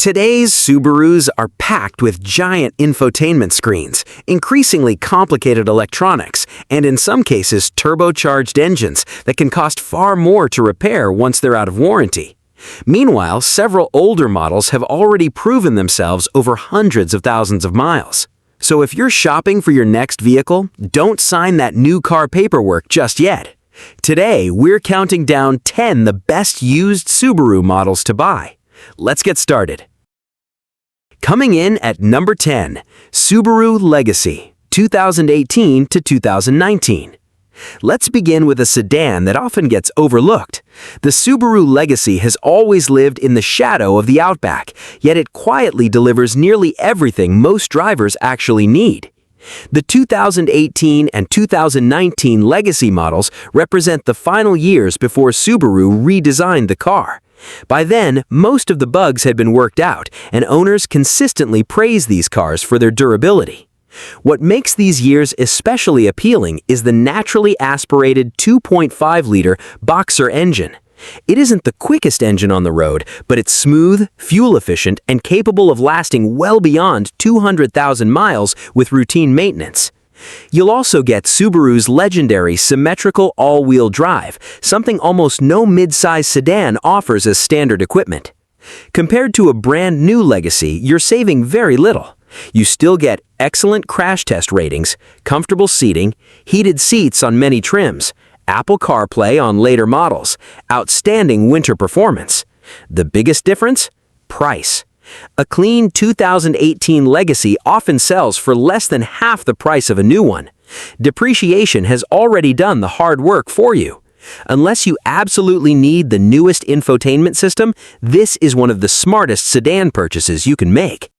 Today's Subarus are packed with giant infotainment screens, increasingly complicated electronics, and in some cases turbocharged engines that can cost far more to repair once they're out of warranty. Meanwhile, several older models have already proven themselves over hundreds of thousands of miles. So if you're shopping for your next vehicle, don't sign that new car paperwork just yet. Today, we're counting down 10 the best used Subaru models to buy. Let's get started. Coming in at number 10, Subaru Legacy, 2018 to 2019. Let's begin with a sedan that often gets overlooked. The Subaru Legacy has always lived in the shadow of the Outback, yet it quietly delivers nearly everything most drivers actually need. The 2018 and 2019 Legacy models represent the final years before Subaru redesigned the car. By then, most of the bugs had been worked out, and owners consistently praise these cars for their durability. What makes these years especially appealing is the naturally aspirated 2.5-liter Boxer engine. It isn't the quickest engine on the road, but it's smooth, fuel-efficient, and capable of lasting well beyond 200,000 miles with routine maintenance. You'll also get Subaru's legendary symmetrical all-wheel drive, something almost no mid-size sedan offers as standard equipment. Compared to a brand new Legacy, you're saving very little. You still get excellent crash test ratings, comfortable seating, heated seats on many trims, Apple CarPlay on later models, outstanding winter performance. The biggest difference? Price. A clean 2018 Legacy often sells for less than half the price of a new one. Depreciation has already done the hard work for you. Unless you absolutely need the newest infotainment system, this is one of the smartest sedan purchases you can make.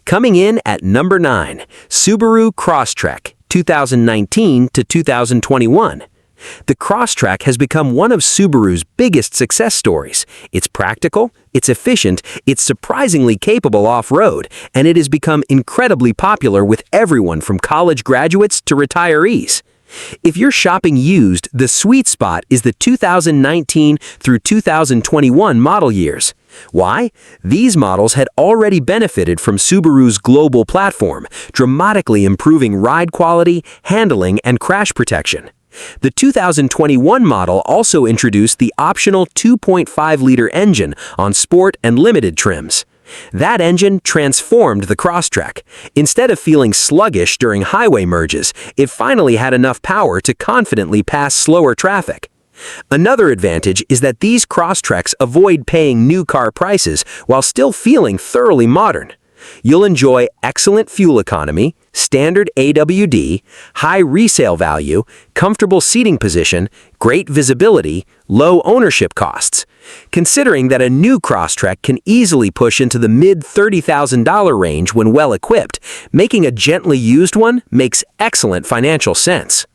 Coming in at number 9, Subaru Crosstrek, 2019 to 2021. The Crosstrek has become one of Subaru's biggest success stories. It's practical, it's efficient, it's surprisingly capable off-road, and it has become incredibly popular with everyone from college graduates to retirees. If you're shopping used, the sweet spot is the 2019 through 2021 model years. Why? These models had already benefited from Subaru's global platform, dramatically improving ride quality, handling, and crash protection. The 2021 model also introduced the optional 2.5-liter engine on sport and limited trims. That engine transformed the Crosstrek. Instead of feeling sluggish during highway merges, it finally had enough power to confidently pass slower traffic. Another advantage is that these Crosstreks avoid paying new car prices while still feeling thoroughly modern. You'll enjoy excellent fuel economy, standard AWD, high resale value, comfortable seating position, great visibility, low ownership costs. Considering that a new Crosstrek can easily push into the mid-$30,000 range when well equipped, making a gently used one makes excellent financial sense.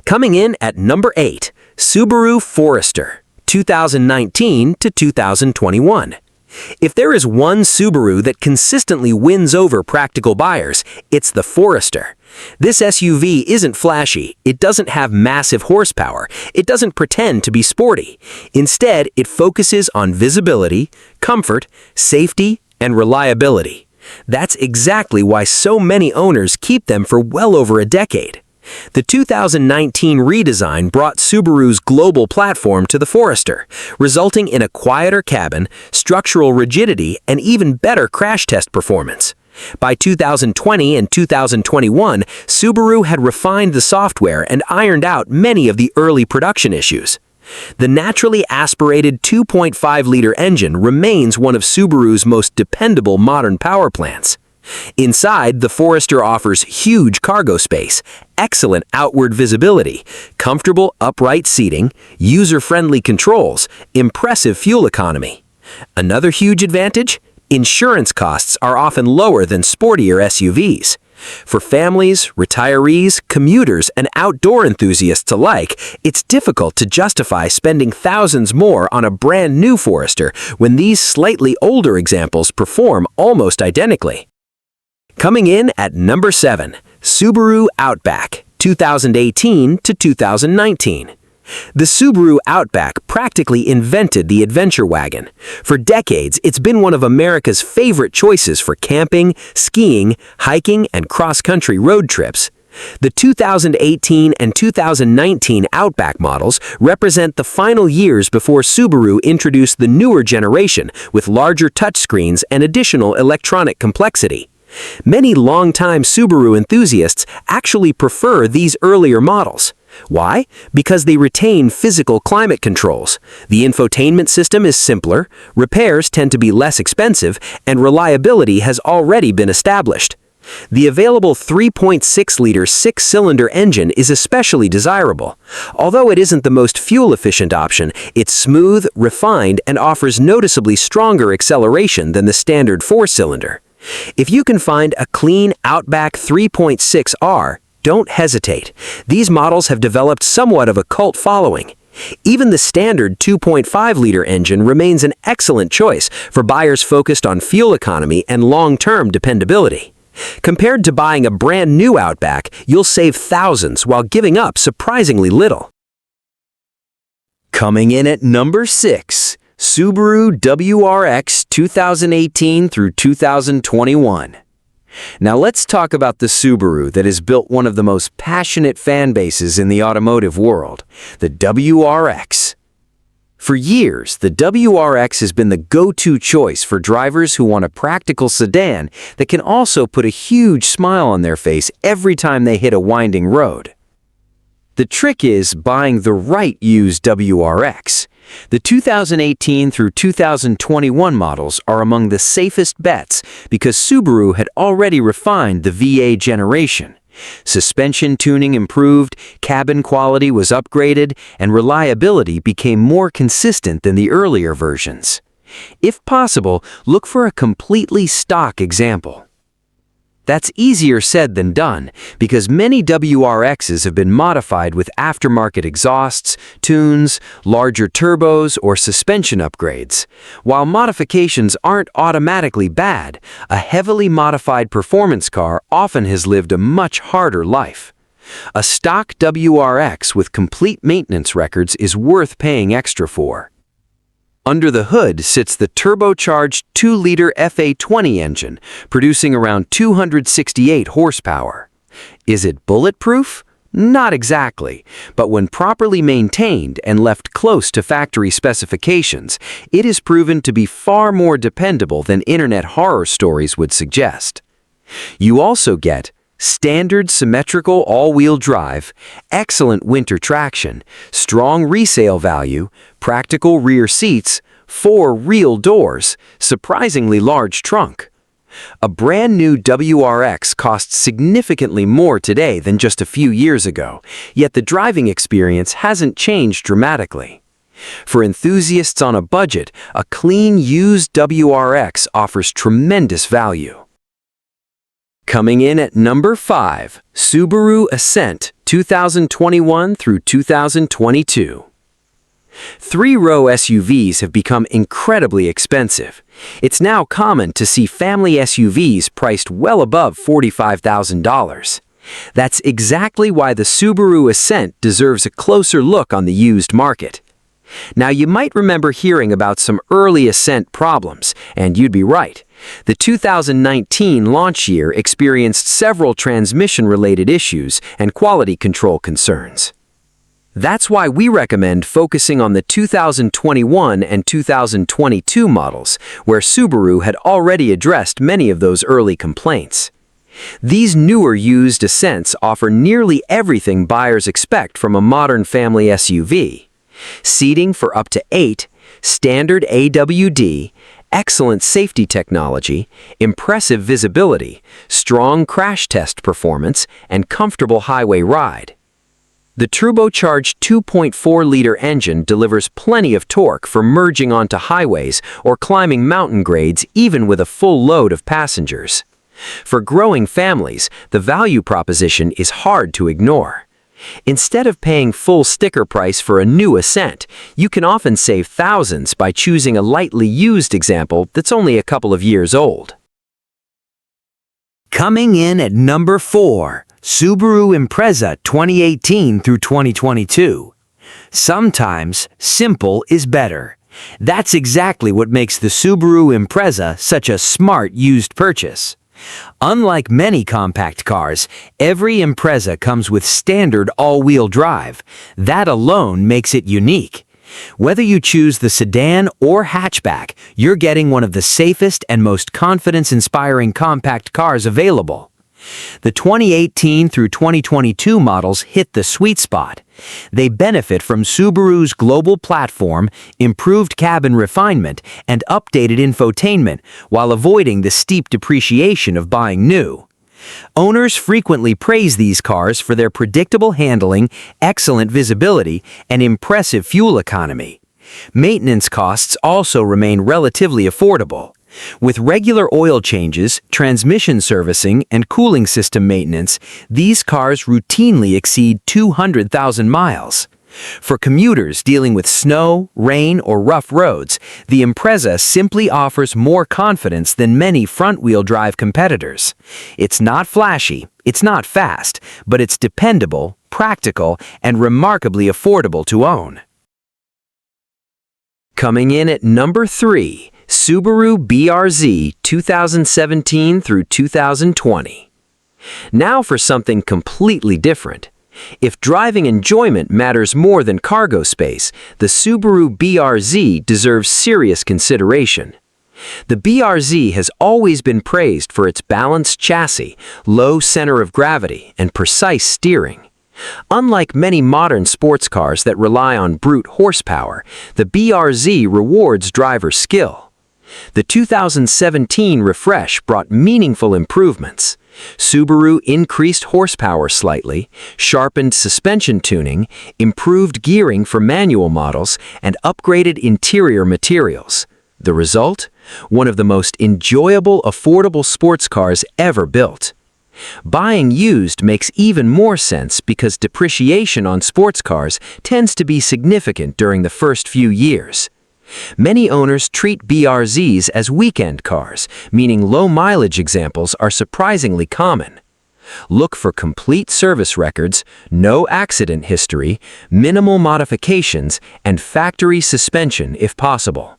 Coming in at number 8, Subaru Forester, 2019 to 2021. If there is one Subaru that consistently wins over practical buyers, it's the Forester. This SUV isn't flashy, it doesn't have massive horsepower, it doesn't pretend to be sporty. Instead, it focuses on visibility, comfort, safety, and reliability. That's exactly why so many owners keep them for well over a decade. The 2019 redesign brought Subaru's global platform to the Forester, resulting in a quieter cabin, structural rigidity, and even better crash test performance. By 2020 and 2021, Subaru had refined the software and ironed out many of the early production issues. The naturally aspirated 2.5-liter engine remains one of Subaru's most dependable modern power plants. Inside, the Forester offers huge cargo space, excellent outward visibility, comfortable upright seating, user-friendly controls, impressive fuel economy. Another huge advantage? Insurance costs are often lower than sportier SUVs. For families, retirees, commuters, and outdoor enthusiasts alike, it's difficult to justify spending thousands more on a brand new Forester when these slightly older examples perform almost identically. Coming in at number 7, Subaru Outback, 2018 to 2019. The Subaru Outback practically invented the adventure wagon. For decades, it's been one of America's favorite choices for camping, skiing, hiking, and cross-country road trips. The 2018 and 2019 Outback models represent the final years before Subaru introduced the newer generation with larger touchscreens and additional electronic complexity. Many longtime Subaru enthusiasts actually prefer these earlier models. Why? Because they retain physical climate controls. The infotainment system is simpler, repairs tend to be less expensive, and reliability has already been established. The available 3.6-liter six-cylinder engine is especially desirable. Although it isn't the most fuel-efficient option, it's smooth, refined, and offers noticeably stronger acceleration than the standard four-cylinder. If you can find a clean Outback 3.6R, don't hesitate. These models have developed somewhat of a cult following. Even the standard 2.5-liter engine remains an excellent choice for buyers focused on fuel economy and long-term dependability. Compared to buying a brand new Outback, you'll save thousands while giving up surprisingly little. Coming in at number 6, Subaru WRX 2018 through 2021. Now let's talk about the Subaru that has built one of the most passionate fan bases in the automotive world, the WRX. For years, the WRX has been the go-to choice for drivers who want a practical sedan that can also put a huge smile on their face every time they hit a winding road. The trick is buying the right used WRX. The 2018 through 2021 models are among the safest bets because Subaru had already refined the VA generation. Suspension tuning improved, cabin quality was upgraded, and reliability became more consistent than the earlier versions. If possible, look for a completely stock example. That's easier said than done because many WRXs have been modified with aftermarket exhausts, tunes, larger turbos, or suspension upgrades. While modifications aren't automatically bad, a heavily modified performance car often has lived a much harder life. A stock WRX with complete maintenance records is worth paying extra for. Under the hood sits the turbocharged 2-liter FA20 engine, producing around 268 horsepower. Is it bulletproof? Not exactly, but when properly maintained and left close to factory specifications, it is proven to be far more dependable than internet horror stories would suggest. You also get standard symmetrical all-wheel drive, excellent winter traction, strong resale value, practical rear seats, 4 real doors, surprisingly large trunk. A brand new WRX costs significantly more today than just a few years ago, yet the driving experience hasn't changed dramatically. For enthusiasts on a budget, a clean used WRX offers tremendous value. Coming in at number 5, Subaru Ascent 2021 through 2022. 3-row SUVs have become incredibly expensive. It's now common to see family SUVs priced well above $45,000. That's exactly why the Subaru Ascent deserves a closer look on the used market. Now, you might remember hearing about some early Ascent problems, and you'd be right. The 2019 launch year experienced several transmission-related issues and quality control concerns. That's why we recommend focusing on the 2021 and 2022 models, where Subaru had already addressed many of those early complaints. These newer used Ascents offer nearly everything buyers expect from a modern family SUV. Seating for up to 8, standard AWD, excellent safety technology, impressive visibility, strong crash test performance, and comfortable highway ride. The turbocharged 2.4-liter engine delivers plenty of torque for merging onto highways or climbing mountain grades even with a full load of passengers. For growing families, the value proposition is hard to ignore. Instead of paying full sticker price for a new Ascent, you can often save thousands by choosing a lightly used example that's only a couple of years old. Coming in at number 4, Subaru Impreza 2018 through 2022. Sometimes, simple is better. That's exactly what makes the Subaru Impreza such a smart used purchase. Unlike many compact cars, every Impreza comes with standard all-wheel drive. That alone makes it unique. Whether you choose the sedan or hatchback, you're getting one of the safest and most confidence-inspiring compact cars available. The 2018 through 2022 models hit the sweet spot. They benefit from Subaru's global platform, improved cabin refinement, and updated infotainment, while avoiding the steep depreciation of buying new. Owners frequently praise these cars for their predictable handling, excellent visibility, and impressive fuel economy. Maintenance costs also remain relatively affordable. With regular oil changes, transmission servicing, and cooling system maintenance, these cars routinely exceed 200,000 miles. For commuters dealing with snow, rain, or rough roads, the Impreza simply offers more confidence than many front-wheel drive competitors. It's not flashy, it's not fast, but it's dependable, practical, and remarkably affordable to own. Coming in at number 3, Subaru BRZ 2017 through 2020. Now for something completely different. If driving enjoyment matters more than cargo space, the Subaru BRZ deserves serious consideration. The BRZ has always been praised for its balanced chassis, low center of gravity, and precise steering. Unlike many modern sports cars that rely on brute horsepower, the BRZ rewards driver skill. The 2017 refresh brought meaningful improvements. Subaru increased horsepower slightly, sharpened suspension tuning, improved gearing for manual models, and upgraded interior materials. The result? One of the most enjoyable, affordable sports cars ever built. Buying used makes even more sense because depreciation on sports cars tends to be significant during the first few years. Many owners treat BRZs as weekend cars, meaning low-mileage examples are surprisingly common. Look for complete service records, no accident history, minimal modifications, and factory suspension if possible.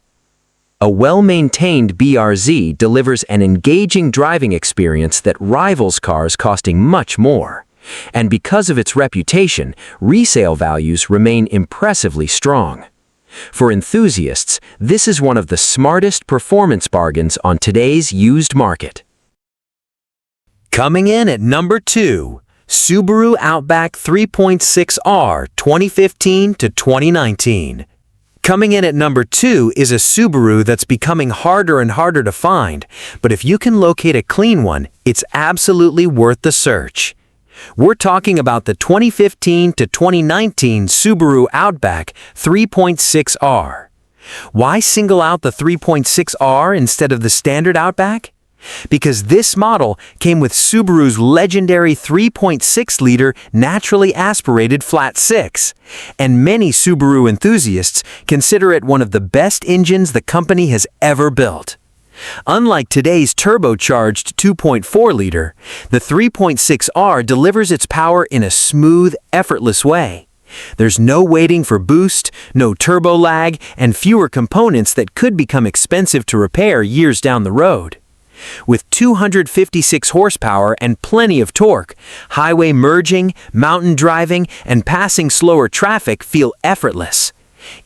A well-maintained BRZ delivers an engaging driving experience that rivals cars costing much more. And because of its reputation, resale values remain impressively strong. For enthusiasts, this is one of the smartest performance bargains on today's used market. Coming in at number 2, Subaru Outback 3.6R 2015 to 2019. Coming in at number 2 is a Subaru that's becoming harder and harder to find, but if you can locate a clean one, it's absolutely worth the search. We're talking about the 2015 to 2019 Subaru Outback 3.6R. Why single out the 3.6R instead of the standard Outback? Because this model came with Subaru's legendary 3.6-liter naturally aspirated flat 6, and many Subaru enthusiasts consider it one of the best engines the company has ever built. Unlike today's turbocharged 2.4-liter, the 3.6R delivers its power in a smooth, effortless way. There's no waiting for boost, no turbo lag, and fewer components that could become expensive to repair years down the road. With 256 horsepower and plenty of torque, highway merging, mountain driving, and passing slower traffic feel effortless.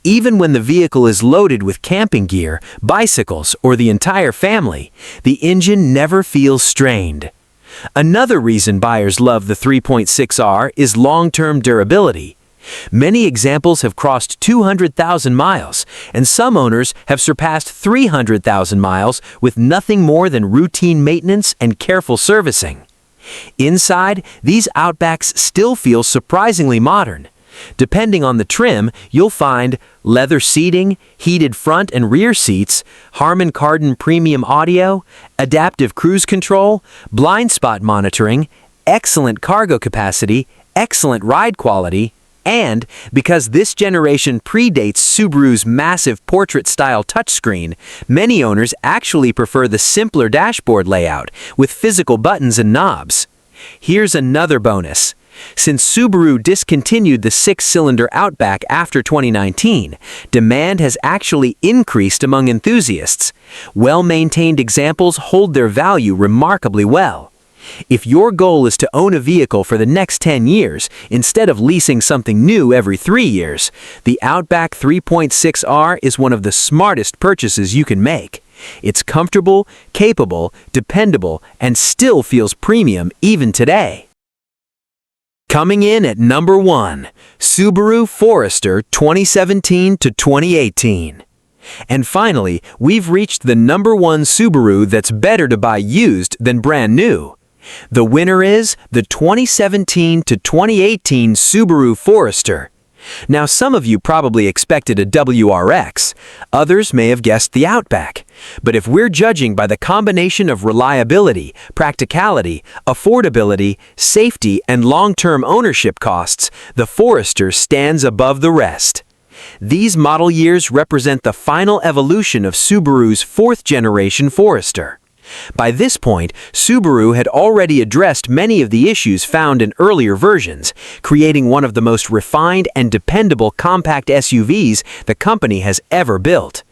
Even when the vehicle is loaded with camping gear, bicycles, or the entire family, the engine never feels strained. Another reason buyers love the 3.6R is long-term durability. Many examples have crossed 200,000 miles, and some owners have surpassed 300,000 miles with nothing more than routine maintenance and careful servicing. Inside, these Outbacks still feel surprisingly modern. Depending on the trim, you'll find leather seating, heated front and rear seats, Harman Kardon premium audio, adaptive cruise control, blind spot monitoring, excellent cargo capacity, excellent ride quality, and because this generation predates Subaru's massive portrait-style touchscreen, many owners actually prefer the simpler dashboard layout with physical buttons and knobs. Here's another bonus. Since Subaru discontinued the six-cylinder Outback after 2019, demand has actually increased among enthusiasts. Well-maintained examples hold their value remarkably well. If your goal is to own a vehicle for the next 10 years, instead of leasing something new every 3 years, the Outback 3.6R is one of the smartest purchases you can make. It's comfortable, capable, dependable, and still feels premium even today. Coming in at number 1, Subaru Forester 2017 to 2018. And finally, we've reached the number 1 Subaru that's better to buy used than brand new. The winner is the 2017 to 2018 Subaru Forester. Now, some of you probably expected a WRX, others may have guessed the Outback. But if we're judging by the combination of reliability, practicality, affordability, safety, and long-term ownership costs, the Forester stands above the rest. These model years represent the final evolution of Subaru's fourth-generation Forester. By this point, Subaru had already addressed many of the issues found in earlier versions, creating one of the most refined and dependable compact SUVs the company has ever built.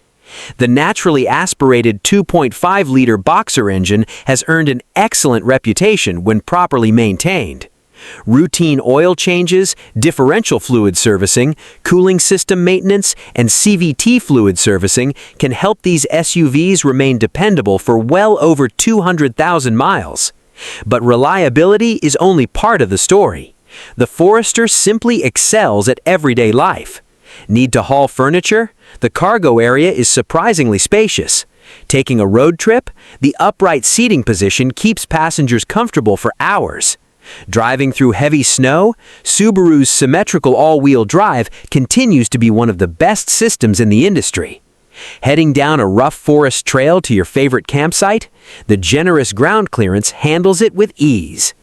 The naturally aspirated 2.5-liter boxer engine has earned an excellent reputation when properly maintained. Routine oil changes, differential fluid servicing, cooling system maintenance, and CVT fluid servicing can help these SUVs remain dependable for well over 200,000 miles. But reliability is only part of the story. The Forester simply excels at everyday life. Need to haul furniture? The cargo area is surprisingly spacious. Taking a road trip? The upright seating position keeps passengers comfortable for hours. Driving through heavy snow, Subaru's symmetrical all-wheel drive continues to be one of the best systems in the industry. Heading down a rough forest trail to your favorite campsite, the generous ground clearance handles it with ease.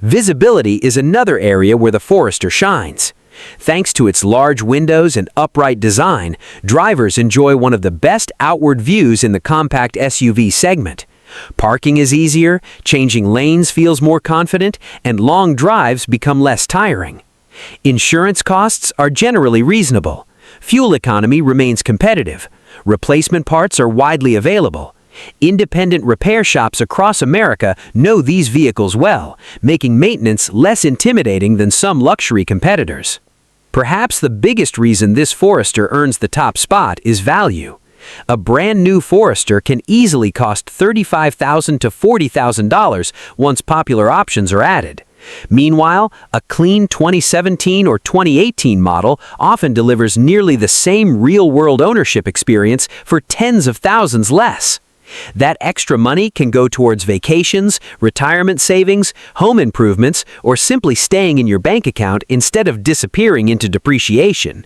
Visibility is another area where the Forester shines. Thanks to its large windows and upright design, drivers enjoy one of the best outward views in the compact SUV segment. Parking is easier, changing lanes feels more confident, and long drives become less tiring. Insurance costs are generally reasonable. Fuel economy remains competitive. Replacement parts are widely available. Independent repair shops across America know these vehicles well, making maintenance less intimidating than some luxury competitors. Perhaps the biggest reason this Forester earns the top spot is value. A brand new Forester can easily cost $35,000 to $40,000 once popular options are added. Meanwhile, a clean 2017 or 2018 model often delivers nearly the same real-world ownership experience for tens of thousands less. That extra money can go towards vacations, retirement savings, home improvements, or simply staying in your bank account instead of disappearing into depreciation.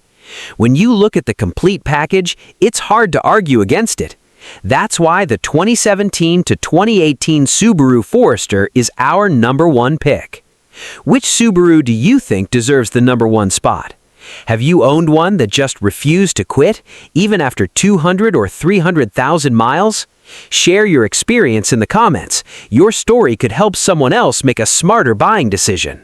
When you look at the complete package, it's hard to argue against it. That's why the 2017 to 2018 Subaru Forester is our number 1 pick. Which Subaru do you think deserves the number 1 spot? Have you owned one that just refused to quit, even after 200 or 300,000 miles? Share your experience in the comments. Your story could help someone else make a smarter buying decision.